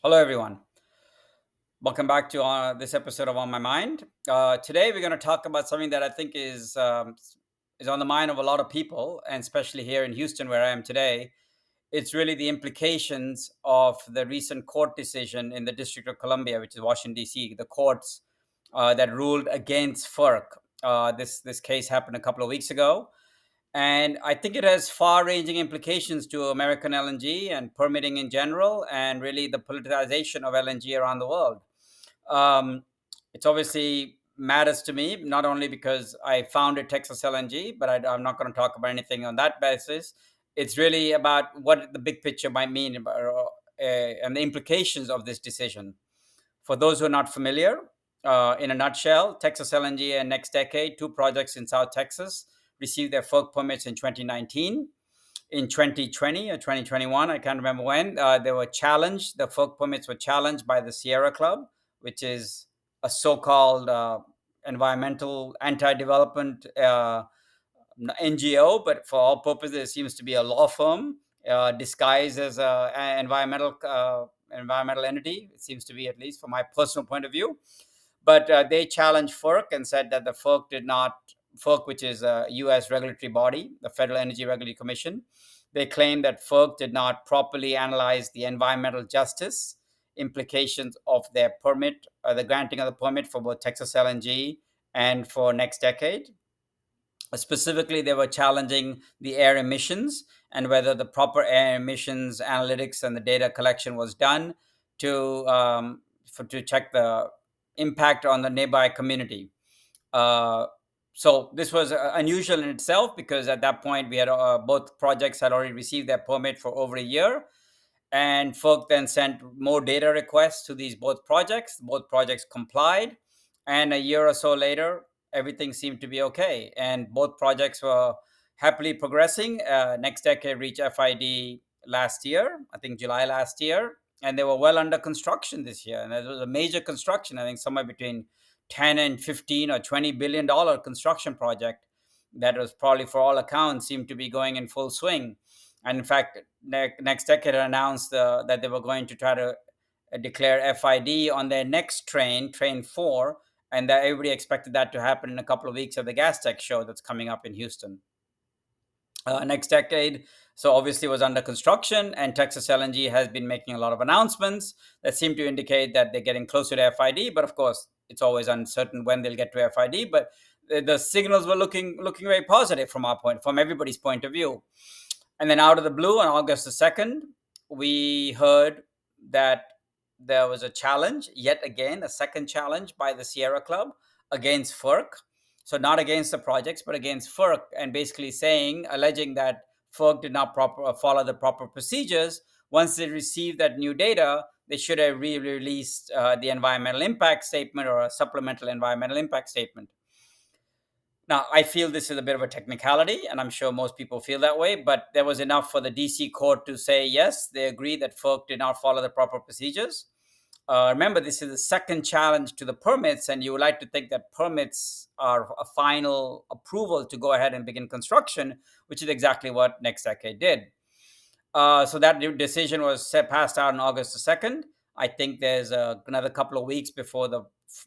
Hello, everyone. Welcome back to this episode of On My Mind. Today, we're going to talk about something that I think is on the mind of a lot of people, and especially here in Houston, where I am today. It's really the implications of the recent court decision in the District of Columbia, which is Washington D.C. The courts that ruled against FERC. This case happened a couple of weeks ago, and I think it has far-ranging implications to American LNG and permitting in general, and really the politicization of LNG around the world. Um, it's obviously matters to me, not only because I founded Texas LNG, but I'm not going to talk about anything on that basis. It's really about what the big picture might mean and the implications of this decision. For those who are not familiar, in a nutshell, Texas LNG and Next Decade, two projects in South Texas, received their FERC permits in 2019. In 2020 or 2021, I can't remember when, they were challenged. The FERC permits were challenged by the Sierra Club, which is a so-called environmental anti-development NGO, but for all purposes, it seems to be a law firm disguised as an environmental entity. It seems to be, at least from my personal point of view. But they challenged FERC and said that the FERC did not, FERC, which is a US regulatory body, the Federal Energy Regulatory Commission, they claimed that FERC did not properly analyze the environmental justice implications of their permit, the granting of the permit for both Texas LNG and for Next Decade. Specifically, they were challenging the air emissions and whether the proper air emissions analytics and the data collection was done to check the impact on the nearby community. Uh, so this was unusual in itself because at that point we had both projects had already received their permit for over a year, and FERC then sent more data requests to these both projects. Both projects complied, and a year or so later, everything seemed to be okay, and both projects were happily progressing. Next Decade reached FID last year, I think July last year, and they were well under construction this year. And it was a major construction, I think somewhere between 10 and 15 or $20 billion construction project that was probably, for all accounts, seemed to be going in full swing. And in fact, Next Decade announced that they were going to try to declare FID on their next train, Train 4, and that everybody expected that to happen in a couple of weeks at the Gas Tech show that's coming up in Houston. Next Decade, so obviously was under construction, and Texas LNG has been making a lot of announcements that seem to indicate that they're getting closer to FID. But of course, it's always uncertain when they'll get to FID. But the signals were looking very positive from everybody's point of view. And then out of the blue, on August the 2nd, we heard that there was a challenge, yet again, a second challenge by the Sierra Club against FERC. So not against the projects, but against FERC, and basically alleging that FERC did not follow the proper procedures. Once they received that new data, they should have released the environmental impact statement or a supplemental environmental impact statement. Now, I feel this is a bit of a technicality, and I'm sure most people feel that way, but there was enough for the DC court to say, yes, they agree that FERC did not follow the proper procedures. Remember, this is the second challenge to the permits, and you would like to think that permits are a final approval to go ahead and begin construction, which is exactly what Next Decade did. So that decision was passed out on August the 2nd. I think there's another couple of weeks before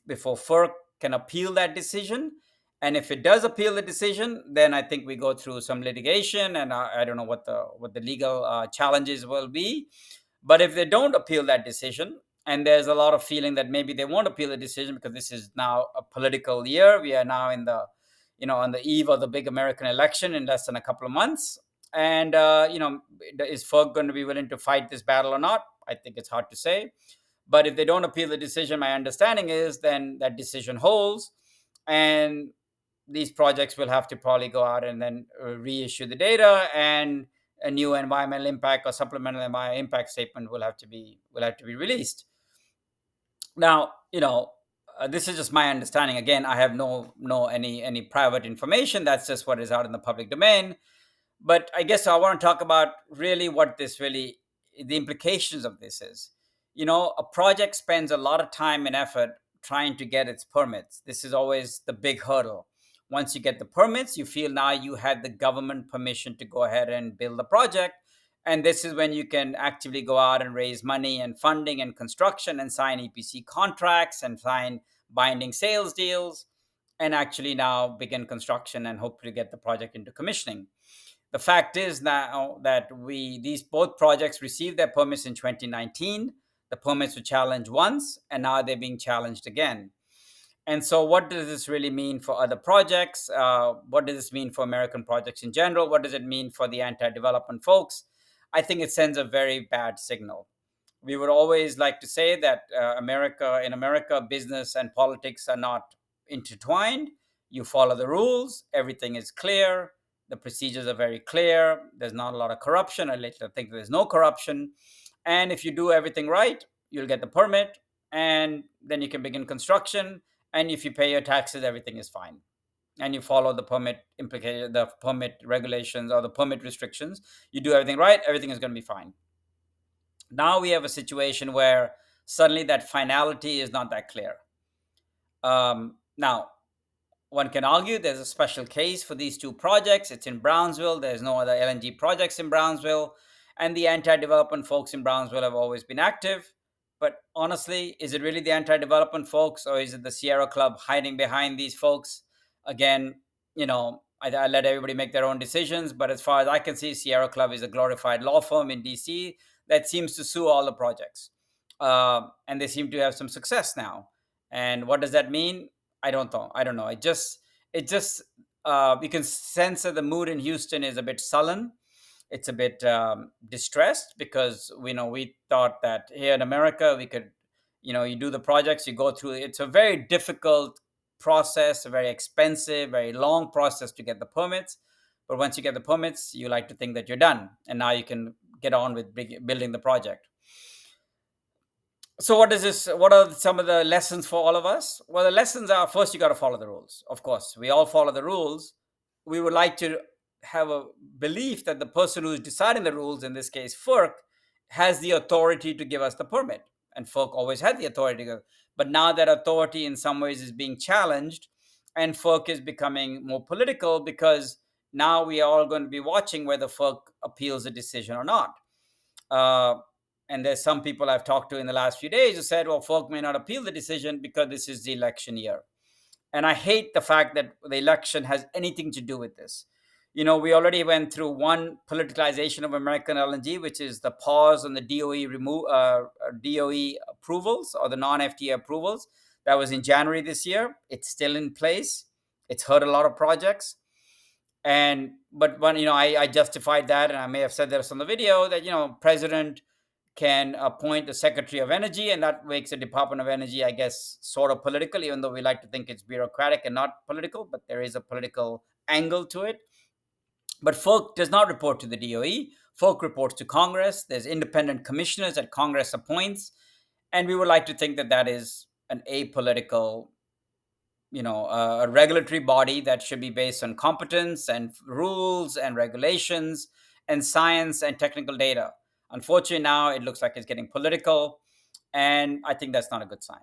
FERC can appeal that decision. And if it does appeal the decision, then I think we go through some litigation, and I don't know what the legal challenges will be. But if they don't appeal that decision, and there's a lot of feeling that maybe they won't appeal the decision because this is now a political year. We are now on the eve of the big American election in less than a couple of months. And is FERC going to be willing to fight this battle or not? I think it's hard to say. But if they don't appeal the decision, my understanding is then that decision holds, and these projects will have to probably go out and then reissue the data, and a new environmental impact or supplemental environmental impact statement will have to be released. Now, this is just my understanding. Again, I have no any private information. That's just what is out in the public domain. But I guess I want to talk about really the implications of this is. A project spends a lot of time and effort trying to get its permits. This is always the big hurdle. Once you get the permits, you feel now you have the government permission to go ahead and build the project. And this is when you can actively go out and raise money and funding and construction and sign EPC contracts and sign binding sales deals and actually now begin construction and hopefully get the project into commissioning. The fact is now that these both projects received their permits in 2019. The permits were challenged once, and now they're being challenged again. And so, what does this really mean for other projects? What does this mean for American projects in general? What does it mean for the anti-development folks? I think it sends a very bad signal. We would always like to say that in America, business and politics are not intertwined. You follow the rules, everything is clear, the procedures are very clear, there's not a lot of corruption. I later think there's no corruption. And if you do everything right, you'll get the permit, and then you can begin construction. And if you pay your taxes, everything is fine. And you follow the permit regulations or the permit restrictions. You do everything right, everything is going to be fine. Now we have a situation where suddenly that finality is not that clear. Now, one can argue there's a special case for these two projects. It's in Brownsville. There's no other LNG projects in Brownsville. And the anti development folks in Brownsville have always been active. But honestly, is it really the anti development folks, or is it the Sierra Club hiding behind these folks? Again, I let everybody make their own decisions. But as far as I can see, Sierra Club is a glorified law firm in DC that seems to sue all the projects. And they seem to have some success now. And what does that mean? I don't know. I don't know. You can sense that the mood in Houston is a bit sullen. It's a bit distressed because we thought that here in America we could, you do the projects, you go through. It's a very difficult process, a very expensive, very long process to get the permits. But once you get the permits, you like to think that you're done, and now you can get on with building the project. So what are some of the lessons for all of us? Well, the lessons are, first, you got to follow the rules. Of course, we all follow the rules. We would like to have a belief that the person who's deciding the rules, in this case FERC, has the authority to give us the permit. And FERC always had the authority to. But now that authority in some ways is being challenged, and FERC is becoming more political, because now we are all going to be watching whether FERC appeals a decision or not. And there's some people I've talked to in the last few days who said, well, FERC may not appeal the decision because this is the election year. And I hate the fact that the election has anything to do with this. We already went through one politicalization of American LNG, which is the pause on the DOE approvals, or the non-FTA approvals. That was in January this year. It's still in place. It's hurt a lot of projects. But when I justified that, and I may have said this on the video, that President can appoint the Secretary of Energy, and that makes the Department of Energy, I guess, sort of political, even though we like to think it's bureaucratic and not political, but there is a political angle to it. But FERC does not report to the DOE. FERC reports to Congress. There's independent commissioners that Congress appoints, and we would like to think that that is an apolitical, a regulatory body that should be based on competence and rules and regulations and science and technical data. Unfortunately, now it looks like it's getting political, and I think that's not a good sign.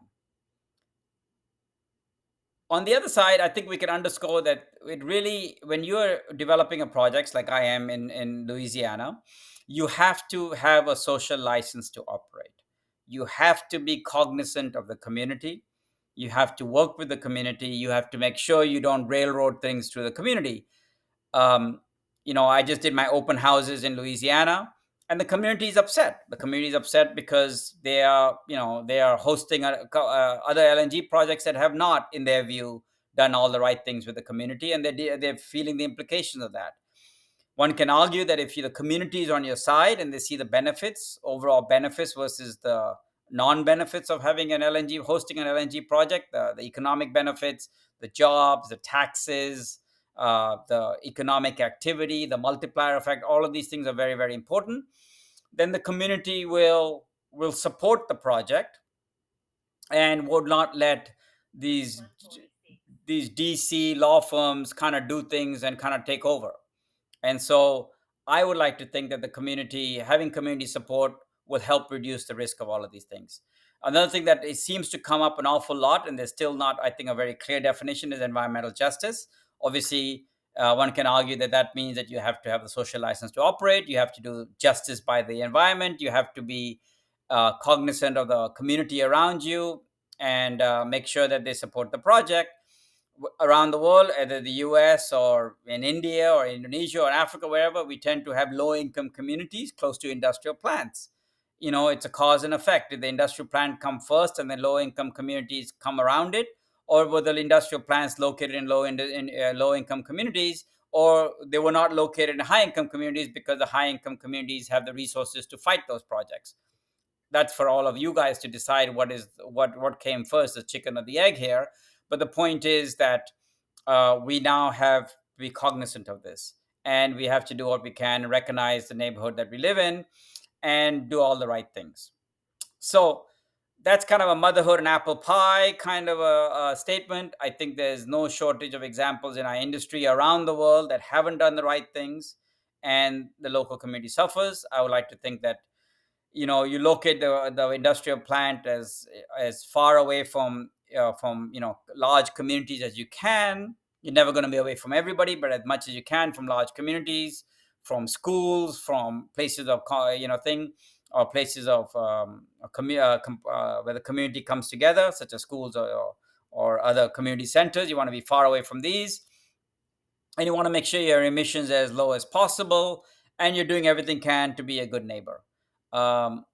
On the other side, I think we can underscore that it really, when you're developing a project like I am in Louisiana, you have to have a social license to operate. You have to be cognizant of the community. You have to work with the community. You have to make sure you don't railroad things through the community. I just did my open houses in Louisiana, and the community is upset. The community is upset because they are hosting other LNG projects that have not, in their view, done all the right things with the community, and they're feeling the implications of that. One can argue that if the community is on your side and they see the benefits, overall benefits versus the non-benefits of hosting an LNG project, the economic benefits, the jobs, the taxes, the economic activity, the multiplier effect, all of these things are very, very important. Then the community will support the project and would not let these DC law firms kind of do things and kind of take over. And so I would like to think that having community support will help reduce the risk of all of these things. Another thing that it seems to come up an awful lot, and there's still not, I think, a very clear definition, is environmental justice. Obviously, One can argue that that means that you have to have the social license to operate, you have to do justice by the environment, you have to be cognizant of the community around you, and make sure that they support the project. Around the world, either the US or in India or Indonesia or Africa, wherever, we tend to have low income communities close to industrial plants. It's a cause and effect. Did the industrial plant come first and then low income communities come around it? Or were the industrial plants located in low income communities, or they were not located in high income communities because the high income communities have the resources to fight those projects? That's for all of you guys to decide what came first, the chicken or the egg here. But the point is that we now have to be cognizant of this, and we have to do what we can, recognize the neighborhood that we live in, and do all the right things. So that's kind of a motherhood and apple pie kind of a statement. I think there's no shortage of examples in our industry around the world that haven't done the right things, and the local community suffers. I would like to think that you locate the industrial plant as far away from large communities as you can. You're never going to be away from everybody, but as much as you can from large communities, from schools, from places of thing, or places of where the community comes together, such as schools or other community centers. You want to be far away from these, and you want to make sure your emissions are as low as possible, and you're doing everything can to be a good neighbor. um,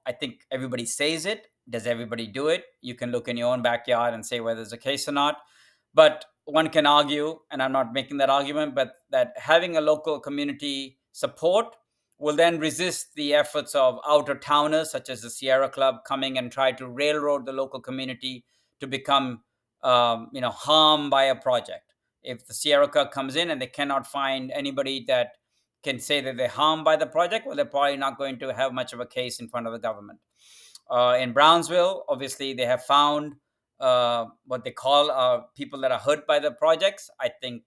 I think everybody says it. Does everybody do it? You can look in your own backyard and say whether it's a case or not. But one can argue, and I'm not making that argument, but that having a local community support will then resist the efforts of outer towners such as the Sierra Club coming and try to railroad the local community to become harmed by a project. If the Sierra Club comes in and they cannot find anybody that can say that they're harmed by the project, well, they're probably not going to have much of a case in front of the government. In Brownsville, obviously, they have found what they call people that are hurt by the projects. I think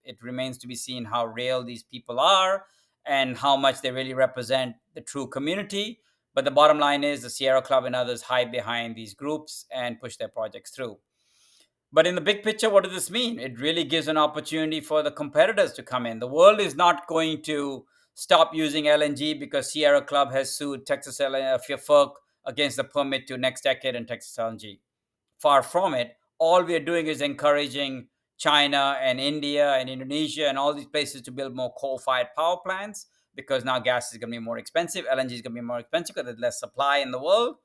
it remains to be seen how real these people are and how much they really represent the true community. But the bottom line is the Sierra Club and others hide behind these groups and push their projects through. But in the big picture, what does this mean? It really gives an opportunity for the competitors to come in. The world is not going to stop using LNG because Sierra Club has sued Texas FERC against the permit to next decade in Texas LNG. Far from it. All we are doing is encouraging China and India and Indonesia and all these places to build more coal-fired power plants, because now gas is going to be more expensive. LNG is going to be more expensive because there's less supply in the world.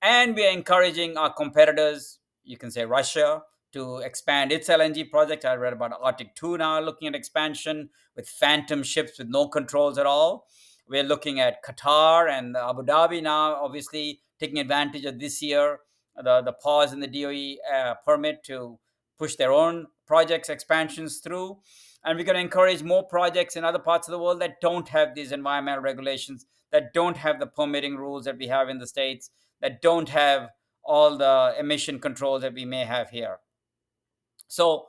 And we are encouraging our competitors, you can say Russia, to expand its LNG project. I read about Arctic 2 now looking at expansion with phantom ships with no controls at all. We're looking at Qatar and Abu Dhabi now, obviously taking advantage of this year, the pause in the DOE permit to push their own projects expansions through. And we're going to encourage more projects in other parts of the world that don't have these environmental regulations, that don't have the permitting rules that we have in the States, that don't have all the emission controls that we may have here. So,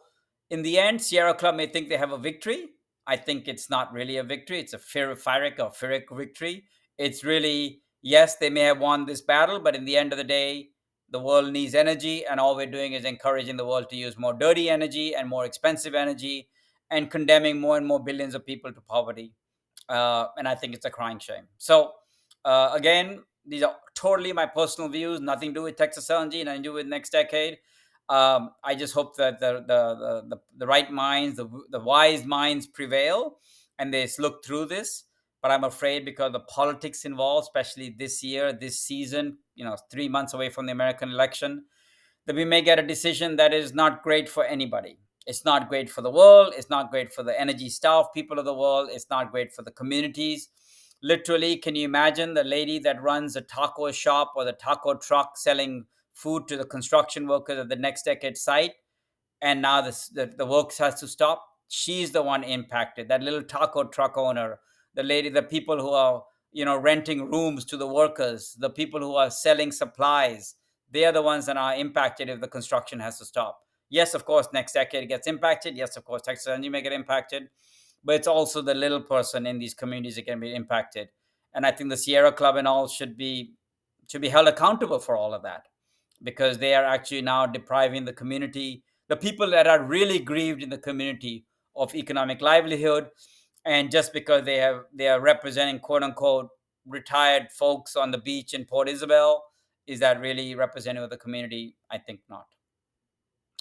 in the end, Sierra Club may think they have a victory. I think it's not really a victory. It's a Pyrrhic victory. It's really, yes, they may have won this battle, but in the end of the day, the world needs energy, and all we're doing is encouraging the world to use more dirty energy and more expensive energy, and condemning more and more billions of people to poverty. And I think it's a crying shame. So, again, these are totally my personal views, nothing to do with Texas LNG, nothing to do with next decade. I just hope that the right minds, the wise minds prevail, and they look through this. But I'm afraid because the politics involved, especially this year, this season, 3 months away from the American election, that we may get a decision that is not great for anybody. It's not great for the world. It's not great for the energy starved people of the world. It's not great for the communities. Literally, can you imagine the lady that runs a taco shop or the taco truck selling food to the construction workers at the next decade site, and now the work has to stop? She's the one impacted. That little taco truck owner, the lady, the people who are renting rooms to the workers, the people who are selling supplies, they are the ones that are impacted if the construction has to stop. Yes, of course, next decade gets impacted. Yes, of course, Texas Energy may get impacted, but it's also the little person in these communities that can be impacted. And I think the Sierra Club and all should be held accountable for all of that, because they are actually now depriving the community the people that are really grieved in the community of economic livelihood. And just because they are representing quote unquote retired folks on the beach in Port Isabel, is that really representative of the community? I think not.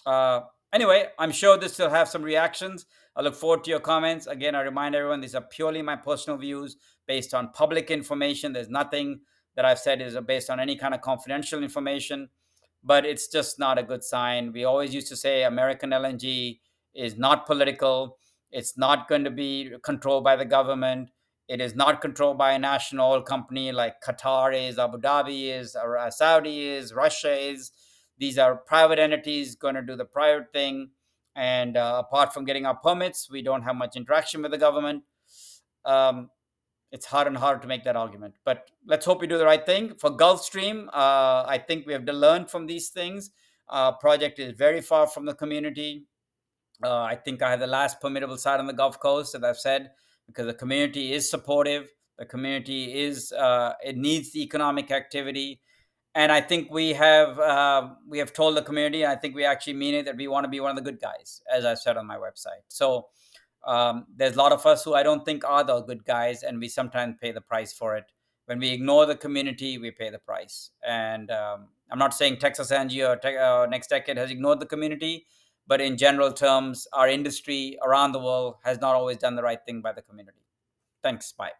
Uh, anyway, I'm sure this will have some reactions. I look forward to your comments. Again, I remind everyone these are purely my personal views based on public information. There's nothing that I've said is based on any kind of confidential information, but it's just not a good sign. We always used to say American LNG is not political. It's not going to be controlled by the government. It is not controlled by a national oil company like Qatar is, Abu Dhabi is, or Saudi is, Russia is. These are private entities going to do the private thing. And apart from getting our permits, we don't have much interaction with the government. Um, it's hard and hard to make that argument. But let's hope we do the right thing. For Gulfstream, I think we have learned from these things. Project is very far from the community. I think I have the last permittable site on the Gulf Coast, as I've said, because the community is supportive. The community is it needs the economic activity, and I think we have told the community. I think we actually mean it that we want to be one of the good guys, as I said on my website. So there's a lot of us who I don't think are the good guys, and we sometimes pay the price for it. When we ignore the community, we pay the price. And I'm not saying Texas Energy or Next Decade has ignored the community, but in general terms, our industry around the world has not always done the right thing by the community. Thanks. Bye.